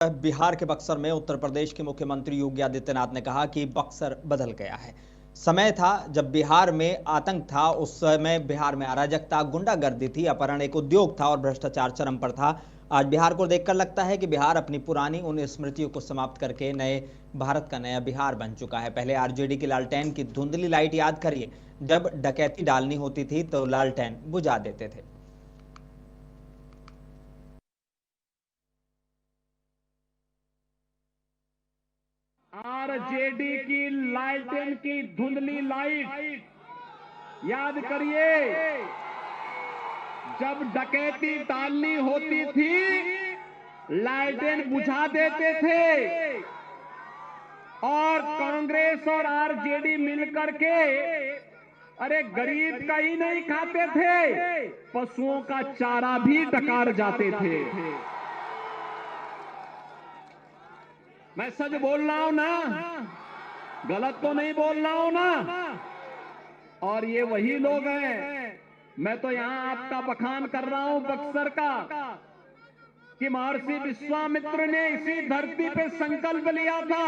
बिहार के बक्सर में उत्तर प्रदेश के मुख्यमंत्री योगी आदित्यनाथ ने कहा कि बक्सर बदल गया है। समय था जब बिहार में आतंक था, उस समय बिहार में अराजकता, गुंडागर्दी थी, अपहरण एक उद्योग था और भ्रष्टाचार चरम पर था। आज बिहार को देखकर लगता है कि बिहार अपनी पुरानी उन स्मृतियों को समाप्त करके नए भारत का नया बिहार बन चुका है। पहले आरजेडी की लालटेन की धुंधली लाइट याद करिए, जब डकैती डालनी होती थी तो लालटेन बुझा देते थे। आरजेडी की लालटेन की धुंधली लाइट याद करिए, जब डकैती डालनी होती थी लालटेन बुझा देते थे और कांग्रेस और आरजेडी मिलकर के अरे गरीब का ही नहीं खाते थे, पशुओं का चारा भी डकार जाते थे। मैं सच बोल रहा हूं ना, गलत तो नहीं बोल रहा हूं ना। और ये वही लोग हैं, मैं तो यहां आपका बखान कर रहा हूं बक्सर का, कि महर्षि विश्वामित्र ने इसी धरती पे संकल्प लिया था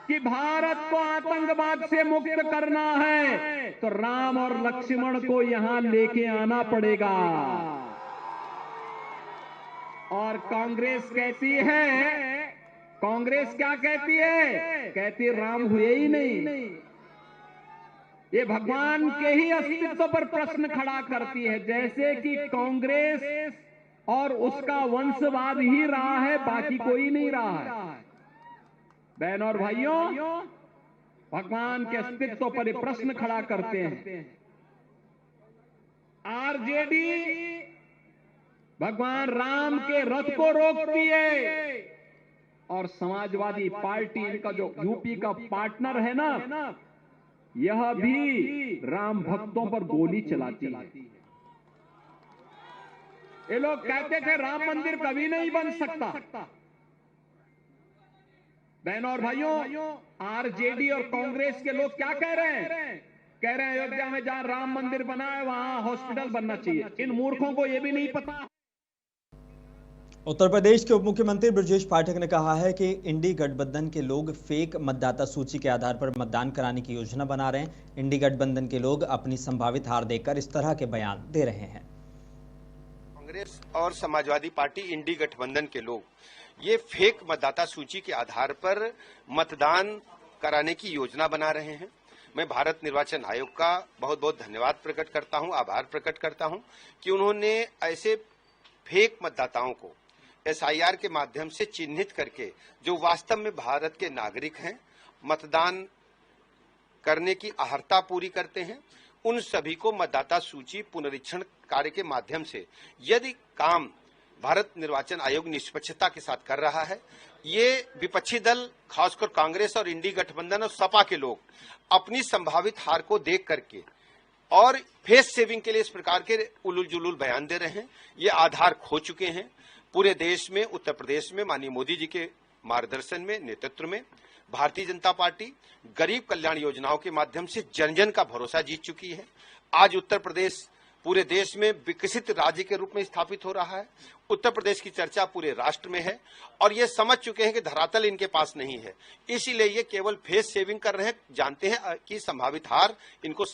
कि भारत को आतंकवाद से मुक्त करना है तो राम और लक्ष्मण को यहां लेके आना पड़ेगा। और कांग्रेस कहती है, कांग्रेस क्या कहती है? कहती है राम हुए ही नहीं। ये भगवान के ही अस्तित्व पर प्रश्न खड़ा करती है, जैसे कि कांग्रेस और उसका वंशवाद ही रहा है, बाकी कोई नहीं रहा है। बहनों और भाइयों, भगवान के अस्तित्व पर ये प्रश्न खड़ा करते हैं। आरजेडी भगवान राम के रथ को रोकती है और समाजवादी पार्टी, इनका जो यूपी का पार्टनर है ना, यह भी राम भक्तों पर गोली चलाती है। ये लोग कहते थे राम मंदिर कभी नहीं बन सकता। बहनों और भाइयों, आरजेडी और कांग्रेस के लोग क्या कह रहे हैं? कह रहे हैं अयोध्या में जहां राम मंदिर बना है वहां हॉस्पिटल बनना चाहिए। इन मूर्खों को यह भी नहीं पता। उत्तर प्रदेश के उप मुख्यमंत्री ब्रजेश पाठक ने कहा है कि इंडी गठबंधन के लोग फेक मतदाता सूची के आधार पर मतदान कराने की योजना बना रहे हैं। इंडी गठबंधन के लोग अपनी संभावित हार देखकर इस तरह के बयान दे रहे हैं। कांग्रेस और समाजवादी पार्टी इंडी गठबंधन के लोग ये फेक मतदाता सूची के आधार पर मतदान कराने की योजना बना रहे हैं। मैं भारत निर्वाचन आयोग का बहुत बहुत धन्यवाद प्रकट करता हूं, आभार प्रकट करता हूं कि उन्होंने ऐसे फेक मतदाताओं को एसआईआर के माध्यम से चिन्हित करके, जो वास्तव में भारत के नागरिक हैं, मतदान करने की अहर्ता पूरी करते हैं, उन सभी को मतदाता सूची पुनरीक्षण कार्य के माध्यम से यदि काम भारत निर्वाचन आयोग निष्पक्षता के साथ कर रहा है, ये विपक्षी दल खासकर कांग्रेस और इंडी गठबंधन और सपा के लोग अपनी संभावित हार को देख करके और फेस सेविंग के लिए इस प्रकार के उलूल जुलूल बयान दे रहे हैं। ये आधार खो चुके हैं। पूरे देश में, उत्तर प्रदेश में माननीय मोदी जी के मार्गदर्शन में, नेतृत्व में भारतीय जनता पार्टी गरीब कल्याण योजनाओं के माध्यम से जन जन का भरोसा जीत चुकी है। आज उत्तर प्रदेश पूरे देश में विकसित राज्य के रूप में स्थापित हो रहा है। उत्तर प्रदेश की चर्चा पूरे राष्ट्र में है और ये समझ चुके हैं कि धरातल इनके पास नहीं है, इसीलिए ये केवल फेस सेविंग कर रहे हैं। जानते हैं कि संभावित हार इनको।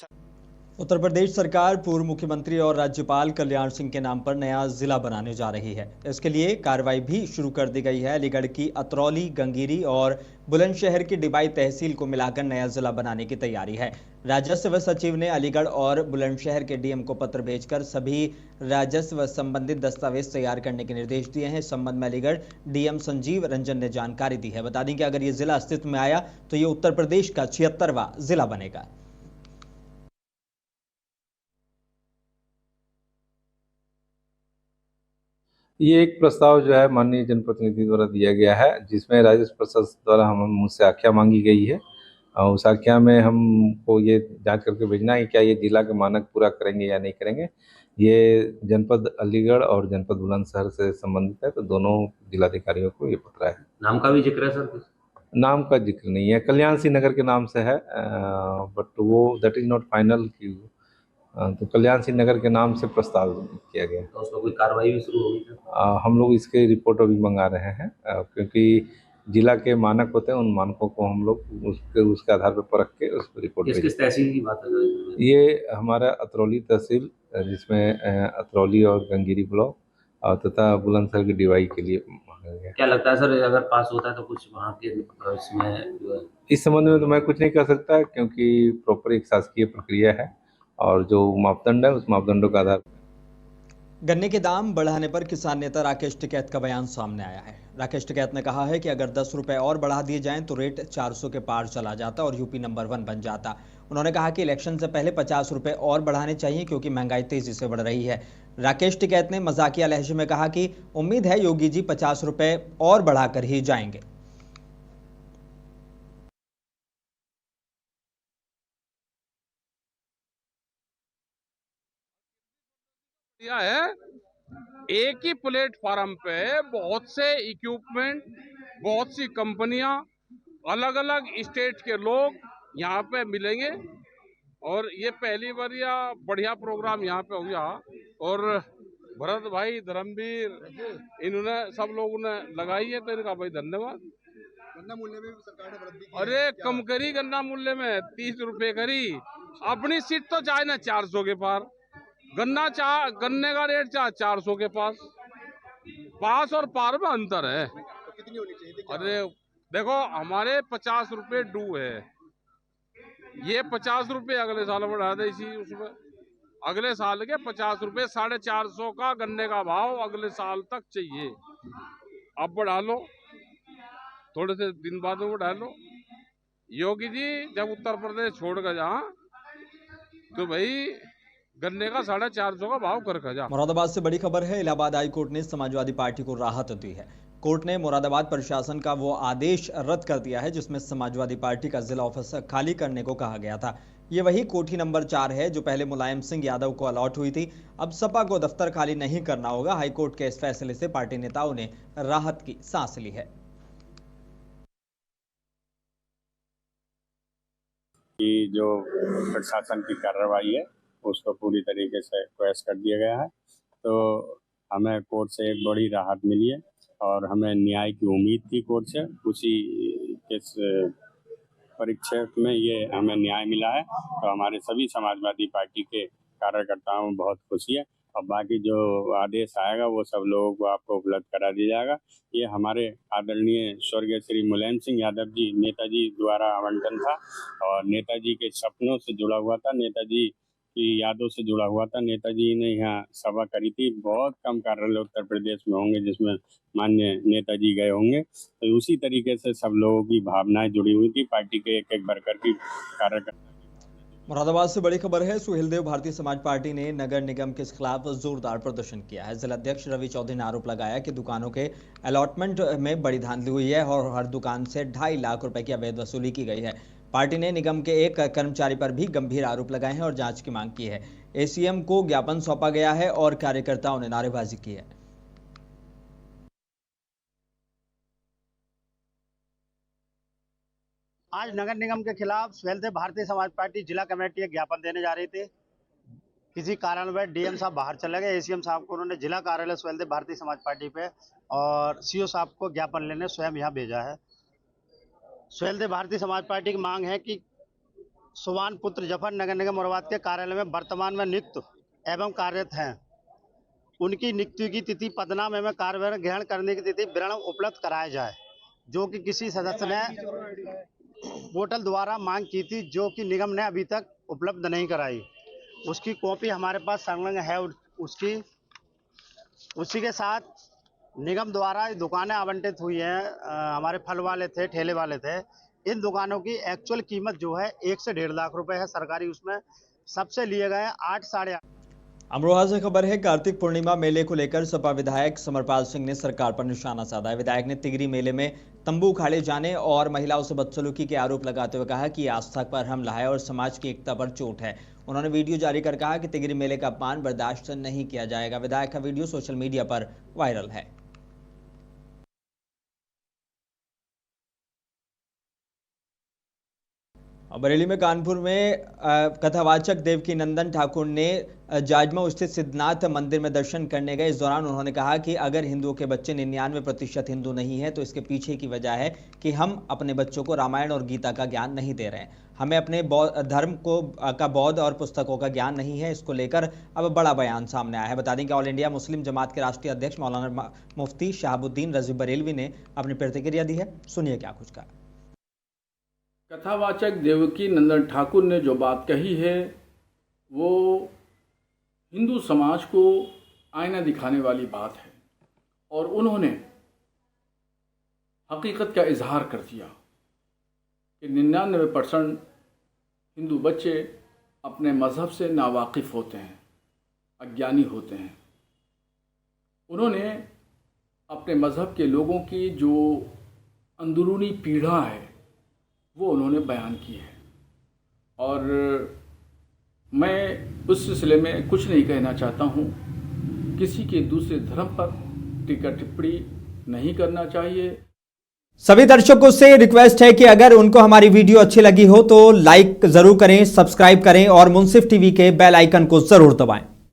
उत्तर प्रदेश सरकार पूर्व मुख्यमंत्री और राज्यपाल कल्याण सिंह के नाम पर नया जिला बनाने जा रही है। इसके लिए कार्रवाई भी शुरू कर दी गई है। अलीगढ़ की अतरौली, गंगीरी और बुलंदशहर की डिबाई तहसील को मिलाकर नया जिला बनाने की तैयारी है। राजस्व सचिव ने अलीगढ़ और बुलंदशहर के डीएम को पत्र भेजकर सभी राजस्व संबंधित दस्तावेज तैयार करने के निर्देश दिए हैं। इस संबंध में अलीगढ़ डीएम संजीव रंजन ने जानकारी दी है। बता दें कि अगर ये जिला अस्तित्व में आया तो ये उत्तर प्रदेश का 76वां जिला बनेगा। ये एक प्रस्ताव जो है माननीय जनप्रतिनिधि द्वारा दिया गया है, जिसमें राजस्व प्रशासन द्वारा हम मुझसे आख्या मांगी गई है। उस आख्या में हमको ये जांच करके भेजना है कि क्या ये जिला के मानक पूरा करेंगे या नहीं करेंगे। ये जनपद अलीगढ़ और जनपद बुलंदशहर से संबंधित है, तो दोनों जिलाधिकारियों को ये पत्र है। नाम का भी जिक्र है सर? नाम का जिक्र नहीं है, कल्याण सिंह नगर के नाम से है, बट वो दैट इज नॉट फाइनल कि तो कल्याण सिंह नगर के नाम से प्रस्ताव किया गया। तो उस पर कोई कार्रवाई भी शुरू होगी क्या? हम लोग इसके रिपोर्ट अभी मंगा रहे हैं, क्योंकि जिला के मानक होते हैं, उन मानकों को हम लोग उसके आधार पर परख के उस पर रिपोर्ट किस किस तहसील की बात है? ये हमारा अतरौली तहसील, जिसमें अतरौली और गंगीरी ब्लॉक और तथा बुलंदशहर की डीवाई के लिए मांगा गया। क्या लगता है सर, अगर पास होता है तो कुछ वहाँ के इसमें जो है इस संबंध में तो मैं कुछ नहीं कर सकता, क्योंकि प्रॉपर एक शासकीय प्रक्रिया है और जो मापदंड है उस मापदंडों का आधार। गन्ने के दाम बढ़ाने पर किसान नेता राकेश टिकैत का बयान सामने आया है। राकेश टिकैत ने कहा है कि अगर 10 रुपए और बढ़ा दिए जाएं तो रेट 400 के पार चला जाता और यूपी नंबर 1 बन जाता। उन्होंने कहा कि इलेक्शन से पहले 50 रुपए और बढ़ाने चाहिए, क्योंकि महंगाई तेजी से बढ़ रही है। राकेश टिकैत ने मजाकिया लहजे में कहा कि उम्मीद है योगी जी 50 रुपए और बढ़ाकर ही जाएंगे। है एक ही प्लेटफॉर्म पे बहुत से इक्विपमेंट, बहुत सी कंपनियां, अलग अलग स्टेट के लोग यहाँ पे मिलेंगे और ये पहली बार या बढ़िया प्रोग्राम यहाँ पे हो गया। और भरत भाई, धर्मवीर, इन्होंने सब लोगों ने लगाई है, तो इनका भाई धन्यवाद। गन्ना मूल्य में भी सरकार ने वृद्धि की अरे है, कम करी गन्ना मूल्य में 30 रुपए करी। अपनी सीट तो चाहे ना 400 के पार, गन्ने का रेट चाहे 400 के पास और पार में अंतर है। तो कितनी होनी चाहिए थी? अरे देखो, हमारे 50 रुपए डू है, ये 50 रुपए अगले साल बढ़ा दे इसी उसमें। अगले साल के 50 रुपए, 450 का गन्ने का भाव अगले साल तक चाहिए। अब बढ़ा लो, थोड़े से दिन बाद में बढ़ा लो। योगी जी जब उत्तर प्रदेश छोड़ कर जा तो भाई गन्ने का 450 का भाव कर जा। मुरादाबाद से बड़ी खबर है। इलाहाबाद हाई कोर्ट ने समाजवादी पार्टी को राहत दी है। कोर्ट ने मुरादाबाद प्रशासन का वो आदेश रद्द कर दिया है जिसमें समाजवादी पार्टी का जिला ऑफिस खाली करने को कहा गया था। ये वही कोठी नंबर 4 है जो पहले मुलायम सिंह यादव को अलॉट हुई थी। अब सपा को दफ्तर खाली नहीं करना होगा। हाईकोर्ट के इस फैसले से पार्टी नेताओं ने राहत की सांस ली है। कि जो प्रशासन की कार्रवाई है उसको पूरी तरीके से क्वैश कर दिया गया है, तो हमें कोर्ट से एक बड़ी राहत मिली है और हमें न्याय की उम्मीद थी कोर्ट से। उसी के परिप्रेक्ष्य में ये हमें न्याय मिला है, तो हमारे सभी समाजवादी पार्टी के कार्यकर्ताओं में बहुत खुशी है। और बाकी जो आदेश आएगा वो सब लोगों को आपको उपलब्ध करा दिया जाएगा। ये हमारे आदरणीय स्वर्गीय श्री मुलायम सिंह यादव जी नेताजी द्वारा आवंटन था और नेताजी के सपनों से जुड़ा हुआ था, नेताजी की यादों से जुड़ा हुआ था। नेताजी ने यहाँ सभा करी थी। बहुत कम कार्यालय उत्तर प्रदेश में होंगे जिसमें माननीय नेताजी गए होंगे, तो उसी तरीके से सब लोगों की भावनाएं जुड़ी हुई थी। पार्टी के एक एक वर्कर की कार्यकर्ता। मुरादाबाद से बड़ी खबर है। सुहेलदेव भारतीय समाज पार्टी ने नगर निगम के खिलाफ जोरदार प्रदर्शन किया है। जिलाध्यक्ष रवि चौधरी ने आरोप लगाया कि दुकानों के अलॉटमेंट में बड़ी धांधली हुई है और हर दुकान से 2.5 लाख रुपए की अवैध वसूली की गई है। पार्टी ने निगम के एक कर्मचारी पर भी गंभीर आरोप लगाए हैं और जांच की मांग की है। एसीएम को ज्ञापन सौंपा गया है और कार्यकर्ताओं ने नारेबाजी की है। आज नगर निगम के खिलाफ सुहेलदेव भारतीय समाज पार्टी जिला कमेटी एक ज्ञापन देने जा रही थी। किसी कारणवश डीएम साहब बाहर चले गए। एसीएम साहब को उन्होंने जिला कार्यालय सुहेलदेव भारतीय समाज पार्टी पे और सीओ साहब को ज्ञापन लेने स्वयं यहाँ भेजा है। सुहेलदेव भारतीय समाज पार्टी की मांग है कि सुवान पुत्र जफर नगर निगम मुरादाबाद के कार्यालय में वर्तमान में नियुक्त एवं कार्यरत हैं, उनकी नियुक्ति की तिथि पदनाम एवं कार्यभार ग्रहण करने की तिथि विवरण उपलब्ध कराया जाए, जो कि किसी सदस्य ने पोर्टल द्वारा मांग की थी, जो कि निगम ने अभी तक उपलब्ध नहीं कराई। उसकी कॉपी हमारे पास संलग्न है। उसी के साथ निगम द्वारा दुकानें आवंटित हुई हैं। हमारे फल वाले थे, ठेले वाले थे। इन दुकानों की एक्चुअल कीमत जो है 1 से 1.5 लाख रुपए है। सरकारी उसमें सबसे लिए गए 8 साढ़े 8। अमरोहा से खबर है। कार्तिक पूर्णिमा मेले को लेकर सपा विधायक समरपाल सिंह ने सरकार पर निशाना साधा है। विधायक ने तिगरी मेले में तंबू उखाड़े जाने और महिलाओं से बदसलूकी के आरोप लगाते हुए कहा कि ये आस्था पर हमला है और समाज की एकता पर चोट है। उन्होंने वीडियो जारी कर कहा कि तिगरी मेले का अपमान बर्दाश्त नहीं किया जाएगा। विधायक का वीडियो सोशल मीडिया पर वायरल है। बरेली में कानपुर में कथावाचक देवकी नंदन ठाकुर ने जाजमऊ स्थित सिद्धनाथ मंदिर में दर्शन करने गए। इस दौरान उन्होंने कहा कि अगर हिंदुओं के बच्चे 99% हिंदू नहीं है तो इसके पीछे की वजह है कि हम अपने बच्चों को रामायण और गीता का ज्ञान नहीं दे रहे हैं। हमें अपने धर्म का बौद्ध और पुस्तकों का ज्ञान नहीं है। इसको लेकर अब बड़ा बयान सामने आया है। बता दें कि ऑल इंडिया मुस्लिम जमात के राष्ट्रीय अध्यक्ष मौलाना मुफ्ती शहाबुद्दीन रज़वी बरेलवी ने अपनी प्रतिक्रिया दी है। सुनिए क्या कुछ कहा। कथावाचक देवकी नंदन ठाकुर ने जो बात कही है वो हिंदू समाज को आईना दिखाने वाली बात है और उन्होंने हकीकत का इजहार कर दिया कि 99% हिंदू बच्चे अपने मज़हब से नावाकिफ़ होते हैं, अज्ञानी होते हैं। उन्होंने अपने मज़हब के लोगों की जो अंदरूनी पीड़ा है वो उन्होंने बयान की है और मैं उस सिलसिले में कुछ नहीं कहना चाहता हूँ। किसी के दूसरे धर्म पर टीका टिप्पणी नहीं करना चाहिए। सभी दर्शकों से रिक्वेस्ट है कि अगर उनको हमारी वीडियो अच्छी लगी हो तो लाइक जरूर करें, सब्सक्राइब करें और मुंसिफ टीवी के बेल आइकन को जरूर दबाएं।